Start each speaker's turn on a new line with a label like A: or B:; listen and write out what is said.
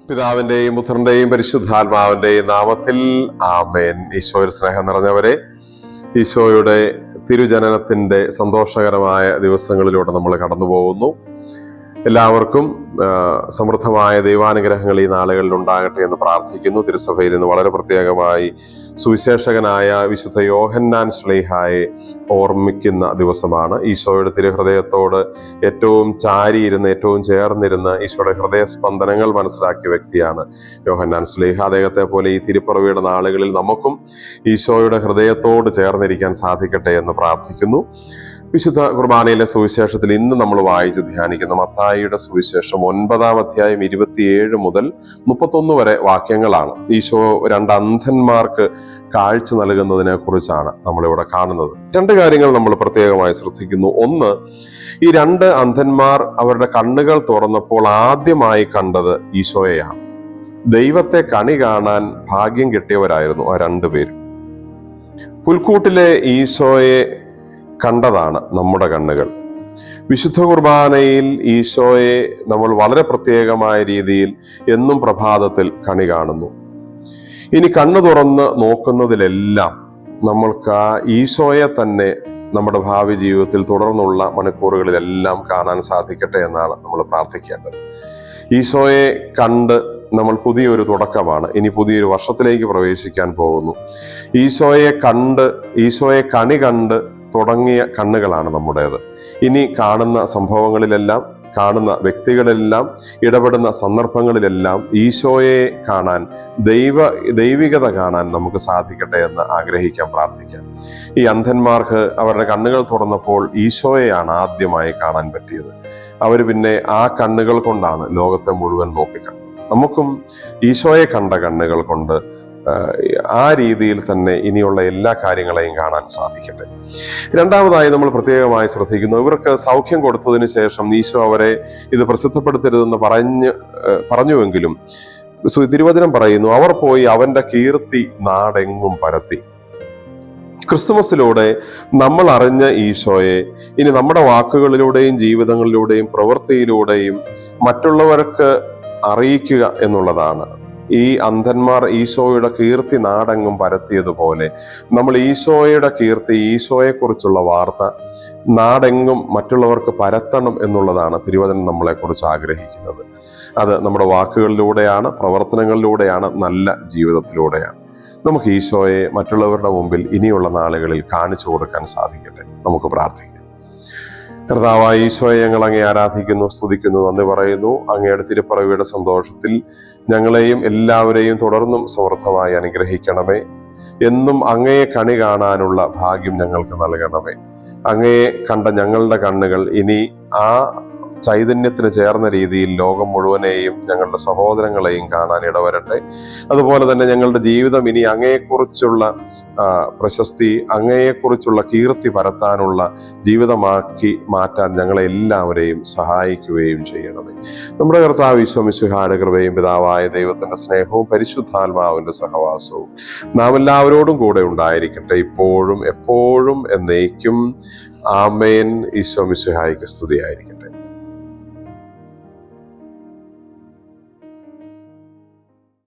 A: പിതാവിന്റെയും പുത്രന്റെയും പരിശുദ്ധാത്മാവിന്റെയും നാമത്തിൽ ആമേൻ. ഈശോയുടെ സ്നേഹം നിറഞ്ഞവരെ, ഈശോയുടെ തിരുജനനത്തിന്റെ സന്തോഷകരമായ ദിവസങ്ങളിലൂടെ നമ്മൾ കടന്നു പോകുന്നു. എല്ലാവർക്കും സമൃദ്ധമായ ദൈവാനുഗ്രഹങ്ങൾ ഈ നാളുകളിൽ ഉണ്ടാകട്ടെ എന്ന് പ്രാർത്ഥിക്കുന്നു. തിരുസഭയിൽ ഇന്ന് വളരെ പ്രത്യേകമായി സുവിശേഷകനായ വിശുദ്ധ യോഹന്നാൻ ശ്ലീഹായെ ഓർമ്മിക്കുന്ന ദിവസമാണ്. ഈശോയുടെ തിരുഹൃദയത്തോട് ഏറ്റവും ചാരിയിരുന്ന് ഏറ്റവും ചേർന്നിരുന്ന് ഈശോയുടെ ഹൃദയസ്പന്ദനങ്ങൾ മനസ്സിലാക്കിയ വ്യക്തിയാണ് യോഹന്നാൻ ശ്ലീഹ. അദ്ദേഹത്തെ പോലെ ഈ തിരുപ്പിറവിയുടെ നാളുകളിൽ നമുക്കും ഈശോയുടെ ഹൃദയത്തോട് ചേർന്നിരിക്കാൻ സാധിക്കട്ടെ എന്ന് പ്രാർത്ഥിക്കുന്നു. വിശുദ്ധ കുർബാനയിലെ സുവിശേഷത്തിൽ ഇന്ന് നമ്മൾ വായിച്ച് ധ്യാനിക്കുന്ന മത്തായിയുടെ സുവിശേഷം 9-ാം അധ്യായം 27 മുതൽ 31 വരെ വാക്യങ്ങളാണ്. ഈശോ രണ്ട് അന്ധന്മാർക്ക് കാഴ്ച നൽകുന്നതിനെ കുറിച്ചാണ് നമ്മളിവിടെ കാണുന്നത്. രണ്ട് കാര്യങ്ങൾ നമ്മൾ പ്രത്യേകമായി ശ്രദ്ധിക്കുന്നു. ഒന്ന്, ഈ രണ്ട് അന്ധന്മാർ അവരുടെ കണ്ണുകൾ തുറന്നപ്പോൾ ആദ്യമായി കണ്ടത് ഈശോയെയാണ്. ദൈവത്തെ കണി കാണാൻ ഭാഗ്യം കിട്ടിയവരായിരുന്നു ആ രണ്ടുപേരും. പുൽക്കൂട്ടിലെ ഈശോയെ കണ്ടതാണ് നമ്മുടെ കണ്ണുകൾ. വിശുദ്ധ കുർബാനയിൽ ഈശോയെ നമ്മൾ വളരെ പ്രത്യേകമായ രീതിയിൽ എന്നും പ്രഭാതത്തിൽ കണി കാണുന്നു. ഇനി കണ്ണു തുറന്ന് നോക്കുന്നതിലെല്ലാം നമ്മൾക്ക് ആ ഈശോയെ തന്നെ നമ്മുടെ ഭാവി ജീവിതത്തിൽ തുടർന്നുള്ള മണിക്കൂറുകളിലെല്ലാം കാണാൻ സാധിക്കട്ടെ എന്നാണ് നമ്മൾ പ്രാർത്ഥിക്കേണ്ടത്. ഈശോയെ കണ്ട് നമ്മൾ പുതിയൊരു തുടക്കമാണ്, ഇനി പുതിയൊരു വർഷത്തിലേക്ക് പ്രവേശിക്കാൻ പോകുന്നു. ഈശോയെ കണ്ട്, ഈശോയെ കണി കണ്ട് തുടങ്ങിയ കണ്ണുകളാണ് നമ്മുടേത്. ഇനി കാണുന്ന സംഭവങ്ങളിലെല്ലാം, കാണുന്ന വ്യക്തികളിലെല്ലാം, ഇടപെടുന്ന സന്ദർഭങ്ങളിലെല്ലാം ഈശോയെ കാണാൻ, ദൈവികത കാണാൻ നമുക്ക് സാധിക്കട്ടെ എന്ന് ആഗ്രഹിക്കാൻ, പ്രാർത്ഥിക്കാം. ഈ അന്ധന്മാർക്ക് അവരുടെ കണ്ണുകൾ തുറന്നപ്പോൾ ഈശോയെയാണ് ആദ്യമായി കാണാൻ പറ്റിയത്. അവർ പിന്നെ ആ കണ്ണുകൾ കൊണ്ടാണ് ലോകത്തെ മുഴുവൻ നോക്കിക്കണ്ടത്. നമുക്കും ഈശോയെ കണ്ട കണ്ണുകൾ കൊണ്ട് ആ രീതിയിൽ തന്നെ ഇനിയുള്ള എല്ലാ കാര്യങ്ങളെയും കാണാൻ സാധിക്കട്ടെ. രണ്ടാമതായി നമ്മൾ പ്രത്യേകമായി ശ്രദ്ധിക്കുന്നു, ഇവർക്ക് സൗഖ്യം കൊടുത്തതിന് ശേഷം ഈശോ അവരെ ഇത് പ്രസിദ്ധപ്പെടുത്തരുതെന്ന് പറഞ്ഞുവെങ്കിലും തിരുവചനം പറയുന്നു, അവർ പോയി അവന്റെ കീർത്തി നാടെങ്ങും പരത്തി. ക്രിസ്തുമസിലൂടെ നമ്മൾ അറിഞ്ഞ ഈശോയെ ഇനി നമ്മുടെ വാക്കുകളിലൂടെയും ജീവിതങ്ങളിലൂടെയും പ്രവൃത്തിയിലൂടെയും മറ്റുള്ളവർക്ക് അറിയിക്കുക എന്നുള്ളതാണ്. ഈ അന്ധന്മാർ ഈശോയുടെ കീർത്തി നാടെങ്ങും പരത്തിയതുപോലെ നമ്മൾ ഈശോയുടെ കീർത്തി, ഈശോയെക്കുറിച്ചുള്ള വാർത്ത നാടെങ്ങും മറ്റുള്ളവർക്ക് പരത്തണം എന്നുള്ളതാണ് തിരുവചനം നമ്മളെക്കുറിച്ച് ആഗ്രഹിക്കുന്നത്. അത് നമ്മുടെ വാക്കുകളിലൂടെയാണ്, പ്രവർത്തനങ്ങളിലൂടെയാണ്, നല്ല ജീവിതത്തിലൂടെയാണ്. നമുക്ക് ഈശോയെ മറ്റുള്ളവരുടെ മുമ്പിൽ ഇനിയുള്ള നാളുകളിൽ കാണിച്ചു കൊടുക്കാൻ സാധിക്കട്ടെ. നമുക്ക് പ്രാർത്ഥിക്കാം. കർത്താവായ ഈശോയെ, ഞങ്ങൾ അങ്ങേ ആരാധിക്കുന്നു, സ്തുതിക്കുന്നു, നന്ദി പറയുന്നു. അങ്ങയുടെ തിരുപ്പിറവിയുടെ സന്തോഷത്തിൽ ഞങ്ങളെയും എല്ലാവരെയും തുടർന്നും സമൃദ്ധമായി അനുഗ്രഹിക്കണമേ. എന്നും അങ്ങയെ കണി കാണാനുള്ള ഭാഗ്യം ഞങ്ങൾക്ക് നൽകണമേ. അങ്ങയെ കണ്ട ഞങ്ങളുടെ കണ്ണുകൾ ഇനി ആ ചൈതന്യത്തിന് ചേർന്ന രീതിയിൽ ലോകം മുഴുവനെയും ഞങ്ങളുടെ സഹോദരങ്ങളെയും കാണാൻ ഇടവരട്ടെ. അതുപോലെ തന്നെ ഞങ്ങളുടെ ജീവിതം ഇനി അങ്ങയെക്കുറിച്ചുള്ള പ്രശസ്തി, അങ്ങയെക്കുറിച്ചുള്ള കീർത്തി പരത്താനുള്ള ജീവിതമാക്കി മാറ്റാൻ ഞങ്ങളെ എല്ലാവരെയും സഹായിക്കുകയും ചെയ്യണമേ. നമ്മുടെ കർത്താവ് ഈശോ മിശിഹായുടെ കൃപയും പിതാവായ ദൈവത്തിന്റെ സ്നേഹവും പരിശുദ്ധാത്മാവിന്റെ സഹവാസവും നാം എല്ലാവരോടും കൂടെ ഉണ്ടായിരിക്കട്ടെ, ഇപ്പോഴും എപ്പോഴും എന്നേക്കും. ആമേൻ. ഈശോ മിശിഹായ്ക്ക് സ്തുതിയായിരിക്കട്ടെ.